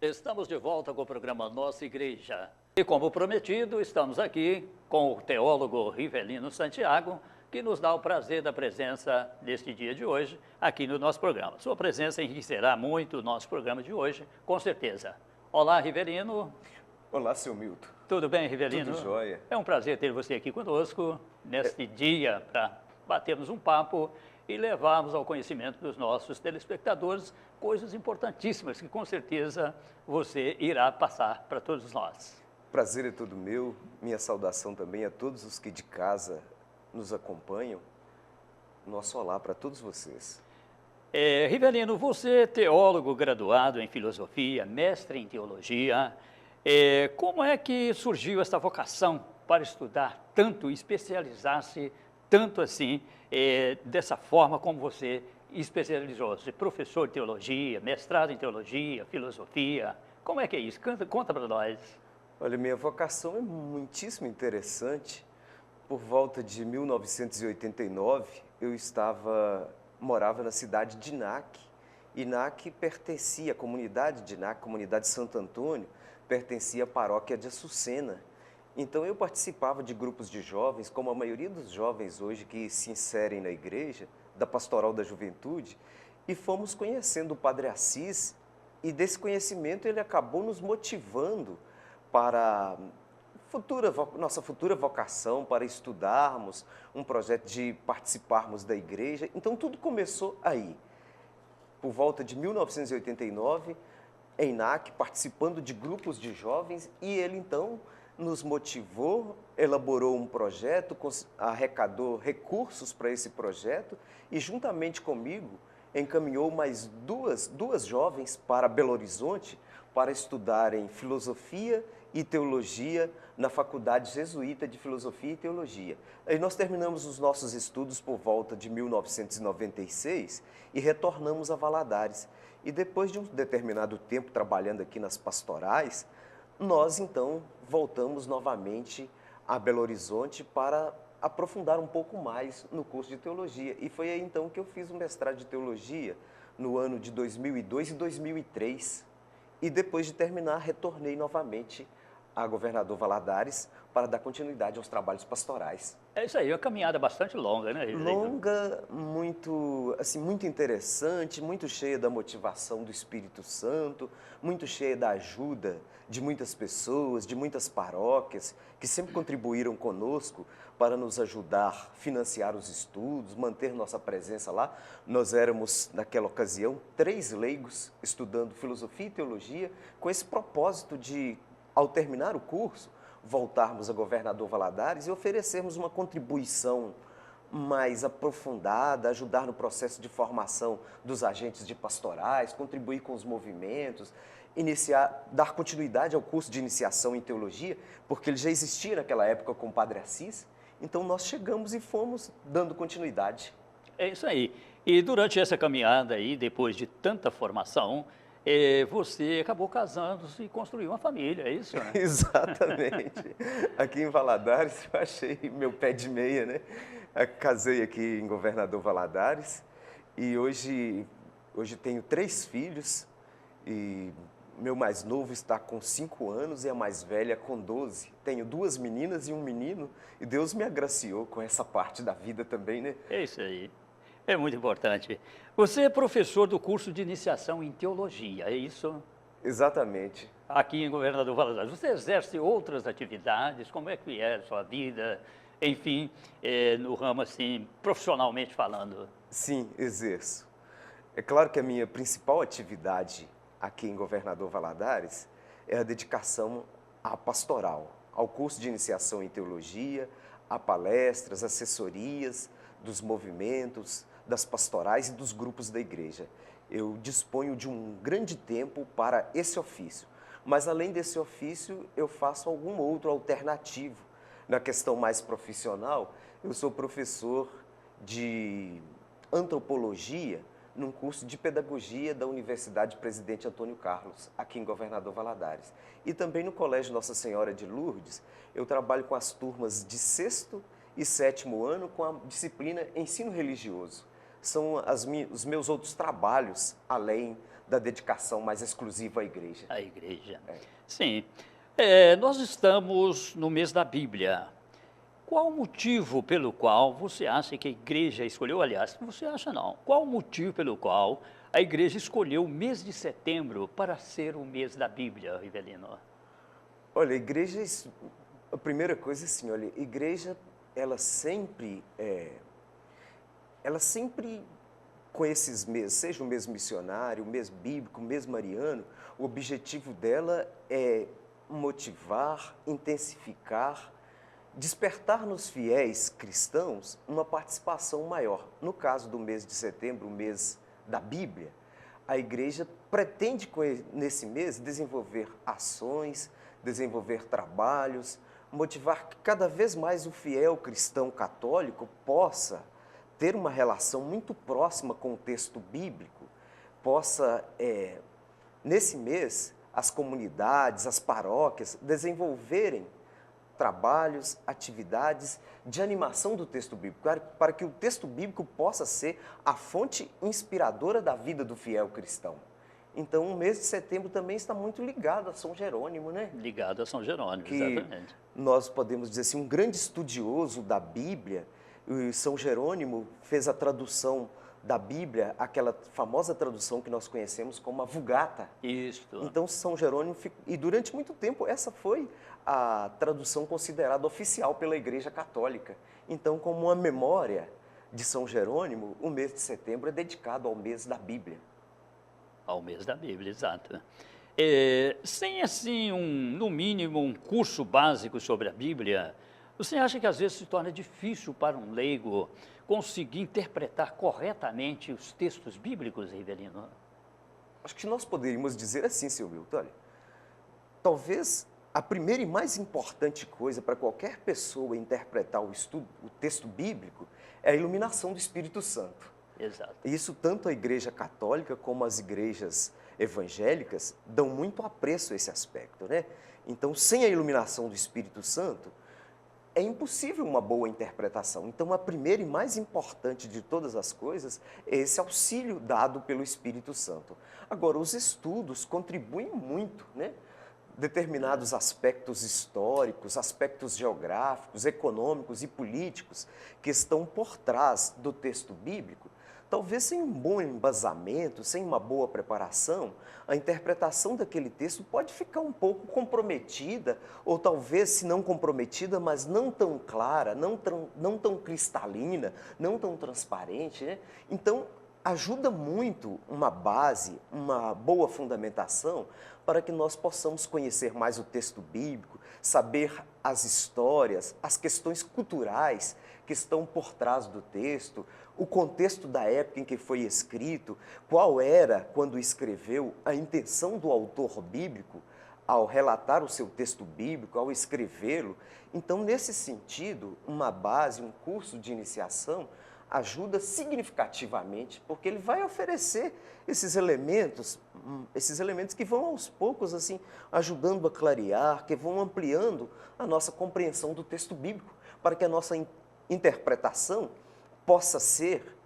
Estamos de volta com o programa Nossa Igreja. E como prometido, estamos aqui com o teólogo Rivelino Santiago, que nos dá o prazer da presença neste dia de hoje, aqui no nosso programa. Sua presença enriquecerá muito o nosso programa de hoje, com certeza. Olá, Rivelino. Olá, seu Milton. Tudo bem, Rivelino? Tudo jóia. É um prazer ter você aqui conosco, neste dia, para batermos um papo e levarmos ao conhecimento dos nossos telespectadores coisas importantíssimas que, com certeza, você irá passar para todos nós. Prazer é todo meu. Minha saudação também a todos os que de casa nos acompanham. Nosso olá para todos vocês. Rivelino, você é teólogo graduado em filosofia, mestre em teologia. Como é que surgiu essa vocação para estudar tanto, especializar-se tanto assim, dessa forma como você especializou-se? Professor de teologia, mestrado em teologia, filosofia. Como é que é isso? Conta para nós. Olha, minha vocação é muitíssimo interessante. Por volta de 1989, eu morava na cidade de Inaque. Inaque pertencia, a comunidade de Inaque, comunidade Santo Antônio, pertencia à paróquia de Açucena. Então eu participava de grupos de jovens, como a maioria dos jovens hoje que se inserem na igreja, da Pastoral da Juventude, e fomos conhecendo o Padre Assis, e desse conhecimento ele acabou nos motivando para nossa futura vocação, para estudarmos, um projeto de participarmos da igreja. Então tudo começou aí, por volta de 1989, em INAC, participando de grupos de jovens, e ele então nos motivou, elaborou um projeto, arrecadou recursos para esse projeto e, juntamente comigo, encaminhou mais duas jovens para Belo Horizonte para estudarem filosofia e teologia na Faculdade Jesuíta de Filosofia e Teologia. Aí nós terminamos os nossos estudos por volta de 1996 e retornamos a Valadares. E depois de um determinado tempo trabalhando aqui nas pastorais, nós então voltamos novamente a Belo Horizonte para aprofundar um pouco mais no curso de teologia. E foi aí então que eu fiz o mestrado de teologia no ano de 2002 e 2003. E depois de terminar, retornei novamente a Governador Valadares para dar continuidade aos trabalhos pastorais. É isso aí, uma caminhada bastante longa, né, Rivelino? Longa, muito interessante, muito cheia da motivação do Espírito Santo, muito cheia da ajuda de muitas pessoas, de muitas paróquias, que sempre contribuíram conosco para nos ajudar a financiar os estudos, manter nossa presença lá. Nós éramos, naquela ocasião, 3 leigos estudando filosofia e teologia, com esse propósito de, ao terminar o curso, voltarmos a Governador Valadares e oferecermos uma contribuição mais aprofundada, ajudar no processo de formação dos agentes de pastorais, contribuir com os movimentos, dar continuidade ao curso de iniciação em teologia, porque ele já existia naquela época com o Padre Assis. Então nós chegamos e fomos dando continuidade. É isso aí. E durante essa caminhada aí, depois de tanta formação, você acabou casando-se e construiu uma família, é isso, né? Exatamente. Aqui em Valadares, eu achei meu pé de meia, né? Casei aqui em Governador Valadares e hoje tenho 3 filhos e meu mais novo está com 5 anos e a mais velha com 12. Tenho 2 meninas e um menino e Deus me agraciou com essa parte da vida também, né? É isso aí. É muito importante. Você é professor do curso de iniciação em teologia, é isso? Exatamente. Aqui em Governador Valadares. Você exerce outras atividades? Como é que é a sua vida? Enfim, no ramo assim, profissionalmente falando. Sim, exerço. É claro que a minha principal atividade aqui em Governador Valadares é a dedicação à pastoral, ao curso de iniciação em teologia, a palestras, assessorias dos movimentos, das pastorais e dos grupos da igreja. Eu disponho de um grande tempo para esse ofício, mas além desse ofício eu faço algum outro alternativo. Na questão mais profissional, eu sou professor de antropologia num curso de pedagogia da Universidade Presidente Antônio Carlos, aqui em Governador Valadares. E também no Colégio Nossa Senhora de Lourdes, eu trabalho com as turmas de 6º e 7º ano com a disciplina Ensino Religioso. são os meus outros trabalhos, além da dedicação mais exclusiva à igreja. A igreja. É. Sim. Nós estamos no mês da Bíblia. Qual o motivo pelo qual você acha que a igreja escolheu, aliás, você acha não, qual o motivo pelo qual a igreja escolheu o mês de setembro para ser o mês da Bíblia, Rivelino? Olha, a igreja, a primeira coisa é assim, olha, a igreja, ela sempre com esses meses, seja o mês missionário, o mês bíblico, o mês mariano, o objetivo dela é motivar, intensificar, despertar nos fiéis cristãos uma participação maior. No caso do mês de setembro, o mês da Bíblia, a igreja pretende, nesse mês, desenvolver ações, desenvolver trabalhos, motivar que cada vez mais o fiel cristão católico possa ter uma relação muito próxima com o texto bíblico, possa, nesse mês, as comunidades, as paróquias, desenvolverem trabalhos, atividades de animação do texto bíblico, para que o texto bíblico possa ser a fonte inspiradora da vida do fiel cristão. Então, o mês de setembro também está muito ligado a São Jerônimo, né? Ligado a São Jerônimo, Que exatamente. nós podemos dizer assim, um grande estudioso da Bíblia, São Jerônimo fez a tradução da Bíblia, aquela famosa tradução que nós conhecemos como a Vulgata. Isto. Então, São Jerônimo, e durante muito tempo, essa foi a tradução considerada oficial pela Igreja Católica. Então, como uma memória de São Jerônimo, o mês de setembro é dedicado ao mês da Bíblia. Ao mês da Bíblia, exato. Sem, assim, no mínimo, um curso básico sobre a Bíblia, você acha que às vezes se torna difícil para um leigo conseguir interpretar corretamente os textos bíblicos, Rivelino? Acho que nós poderíamos dizer assim, seu Milton, olha, talvez a primeira e mais importante coisa para qualquer pessoa interpretar o texto bíblico é a iluminação do Espírito Santo. Exato. Isso tanto a Igreja Católica como as igrejas evangélicas dão muito apreço a esse aspecto, né? Então, sem a iluminação do Espírito Santo, é impossível uma boa interpretação. Então, a primeira e mais importante de todas as coisas é esse auxílio dado pelo Espírito Santo. Agora, os estudos contribuem muito, né? Determinados aspectos históricos, aspectos geográficos, econômicos e políticos que estão por trás do texto bíblico, talvez sem um bom embasamento, sem uma boa preparação, a interpretação daquele texto pode ficar um pouco comprometida, ou talvez, se não comprometida, mas não tão clara, não tão cristalina, não tão transparente, né? Então, ajuda muito uma base, uma boa fundamentação para que nós possamos conhecer mais o texto bíblico, saber as histórias, as questões culturais que estão por trás do texto, o contexto da época em que foi escrito, qual era, quando escreveu, a intenção do autor bíblico ao relatar o seu texto bíblico, ao escrevê-lo. Então, nesse sentido, uma base, um curso de iniciação ajuda significativamente, porque ele vai oferecer esses elementos que vão aos poucos assim ajudando a clarear, que vão ampliando a nossa compreensão do texto bíblico, para que a nossa interpretação possa ser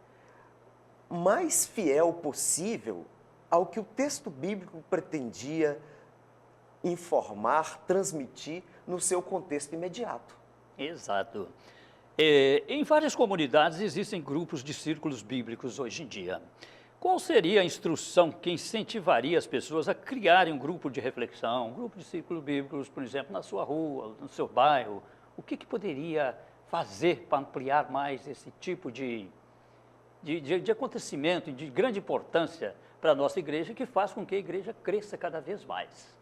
mais fiel possível ao que o texto bíblico pretendia informar, transmitir no seu contexto imediato. Exato. Em várias comunidades existem grupos de círculos bíblicos hoje em dia. Qual seria a instrução que incentivaria as pessoas a criarem um grupo de reflexão, um grupo de círculos bíblicos, por exemplo, na sua rua, no seu bairro? O que poderia fazer para ampliar mais esse tipo de acontecimento de grande importância para a nossa igreja, que faz com que a igreja cresça cada vez mais?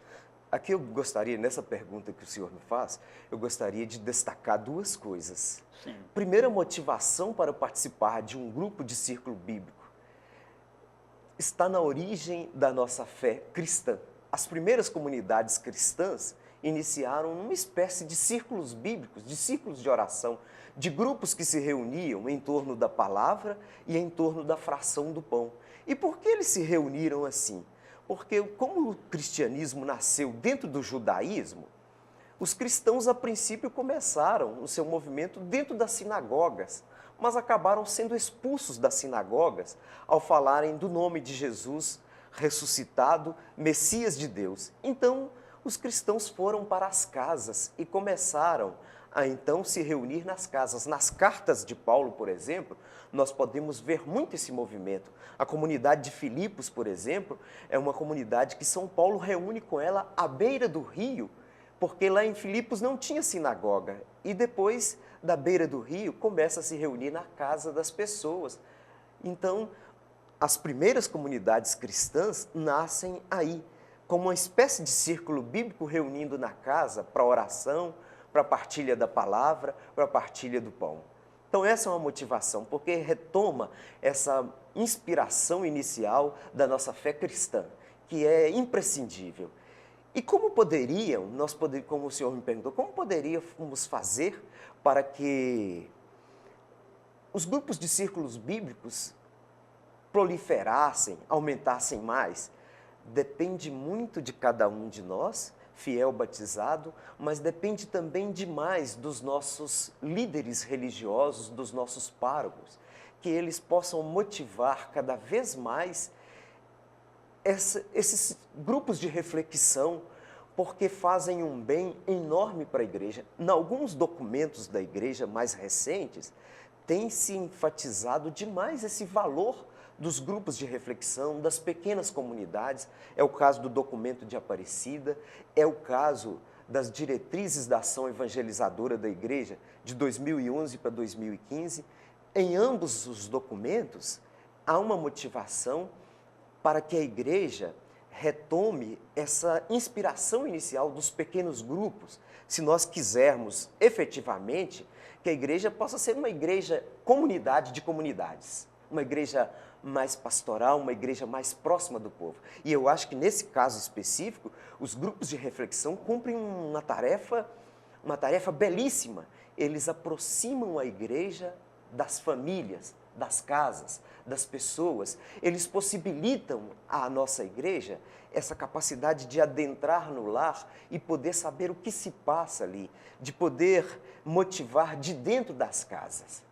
Aqui eu gostaria, nessa pergunta que o senhor me faz, eu gostaria de destacar duas coisas. Sim. Primeira, motivação para participar de um grupo de círculo bíblico está na origem da nossa fé cristã. As primeiras comunidades cristãs iniciaram uma espécie de círculos bíblicos, de círculos de oração, de grupos que se reuniam em torno da palavra e em torno da fração do pão. E por que eles se reuniram assim? Porque como o cristianismo nasceu dentro do judaísmo, os cristãos a princípio começaram o seu movimento dentro das sinagogas, mas acabaram sendo expulsos das sinagogas ao falarem do nome de Jesus ressuscitado, Messias de Deus. Então, os cristãos foram para as casas e começaram a então se reunir nas casas. Nas cartas de Paulo, por exemplo, nós podemos ver muito esse movimento. A comunidade de Filipos, por exemplo, é uma comunidade que São Paulo reúne com ela à beira do rio, porque lá em Filipos não tinha sinagoga. E depois, da beira do rio, começa a se reunir na casa das pessoas. Então, as primeiras comunidades cristãs nascem aí, como uma espécie de círculo bíblico reunindo na casa para oração, para a partilha da palavra, para a partilha do pão. Então essa é uma motivação, porque retoma essa inspiração inicial da nossa fé cristã, que é imprescindível. E como como o senhor me perguntou, como poderíamos fazer para que os grupos de círculos bíblicos proliferassem, aumentassem mais? Depende muito de cada um de nós, fiel batizado, mas depende também demais dos nossos líderes religiosos, dos nossos párocos, que eles possam motivar cada vez mais esses grupos de reflexão, porque fazem um bem enorme para a igreja. Em alguns documentos da igreja mais recentes, tem se enfatizado demais esse valor dos grupos de reflexão, das pequenas comunidades. É o caso do documento de Aparecida, é o caso das diretrizes da ação evangelizadora da igreja de 2011 para 2015. Em ambos os documentos, há uma motivação para que a igreja retome essa inspiração inicial dos pequenos grupos, se nós quisermos efetivamente que a igreja possa ser uma igreja comunidade de comunidades, uma igreja mais pastoral, uma igreja mais próxima do povo. E eu acho que nesse caso específico, os grupos de reflexão cumprem uma tarefa belíssima. Eles aproximam a igreja das famílias, das casas, das pessoas. Eles possibilitam à nossa igreja essa capacidade de adentrar no lar e poder saber o que se passa ali, de poder motivar de dentro das casas.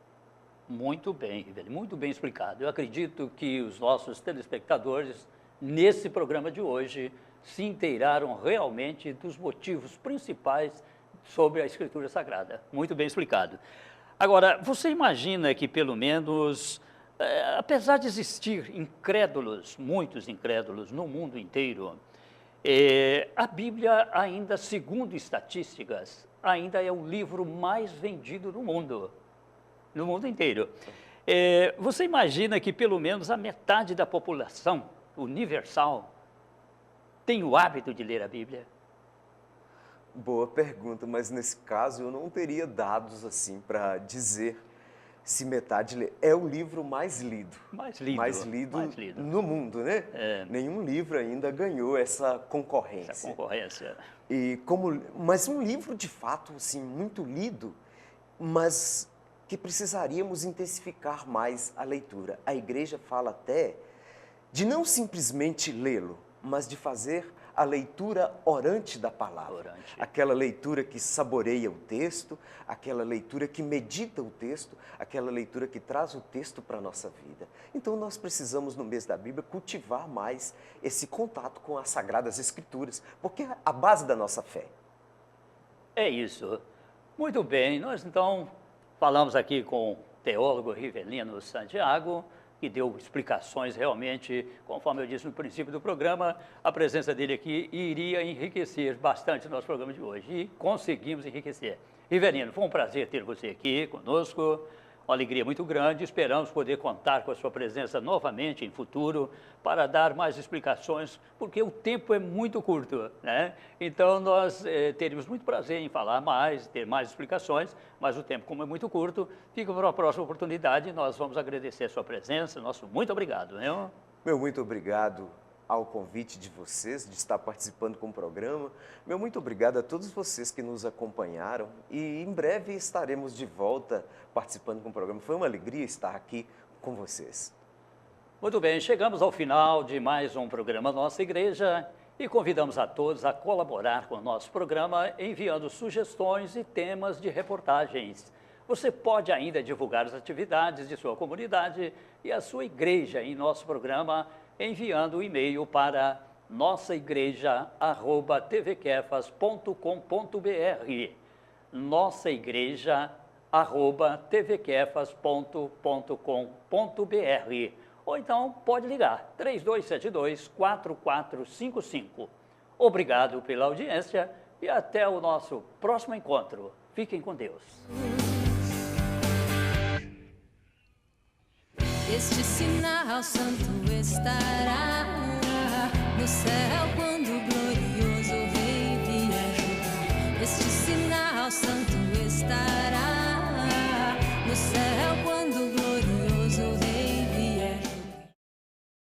Muito bem, Rivelino, muito bem explicado. Eu acredito que os nossos telespectadores, nesse programa de hoje, se inteiraram realmente dos motivos principais sobre a Escritura Sagrada. Muito bem explicado. Agora, você imagina que, pelo menos, apesar de existir incrédulos, muitos incrédulos no mundo inteiro, a Bíblia ainda, segundo estatísticas, ainda é o livro mais vendido no mundo inteiro. Você imagina que pelo menos a metade da população universal tem o hábito de ler a Bíblia? Boa pergunta, mas nesse caso eu não teria dados assim para dizer se metade lê. É o livro mais lido. Mais lido no mundo, né? Nenhum livro ainda ganhou essa concorrência. Mas um livro de fato assim, muito lido, mas que precisaríamos intensificar mais a leitura. A igreja fala até de não simplesmente lê-lo, mas de fazer a leitura orante da palavra. Aquela leitura que saboreia o texto, aquela leitura que medita o texto, aquela leitura que traz o texto para a nossa vida. Então nós precisamos, no mês da Bíblia, cultivar mais esse contato com as Sagradas Escrituras, porque é a base da nossa fé. É isso. Muito bem, nós então falamos aqui com o teólogo Rivelino Santiago, que deu explicações realmente, conforme eu disse no princípio do programa, a presença dele aqui iria enriquecer bastante o nosso programa de hoje, e conseguimos enriquecer. Rivelino, foi um prazer ter você aqui conosco, uma alegria muito grande, esperamos poder contar com a sua presença novamente em futuro, para dar mais explicações, porque o tempo é muito curto, né? Então nós teríamos muito prazer em falar mais, ter mais explicações, mas o tempo, como é muito curto, fica para uma próxima oportunidade. Nós vamos agradecer a sua presença, nosso muito obrigado, né? Meu muito obrigado ao convite de vocês, de estar participando com o programa. Meu muito obrigado a todos vocês que nos acompanharam, e em breve estaremos de volta participando com o programa. Foi uma alegria estar aqui com vocês. Muito bem, chegamos ao final de mais um programa Nossa Igreja e convidamos a todos a colaborar com o nosso programa enviando sugestões e temas de reportagens. Você pode ainda divulgar as atividades de sua comunidade e a sua igreja em nosso programa, enviando um e-mail para nossaigreja@tvquefas.com.br, nossaigreja@tvquefas.com.br, ou então pode ligar 3272-4455. Obrigado pela audiência e até o nosso próximo encontro. Fiquem com Deus. Este sinal santo estará no céu.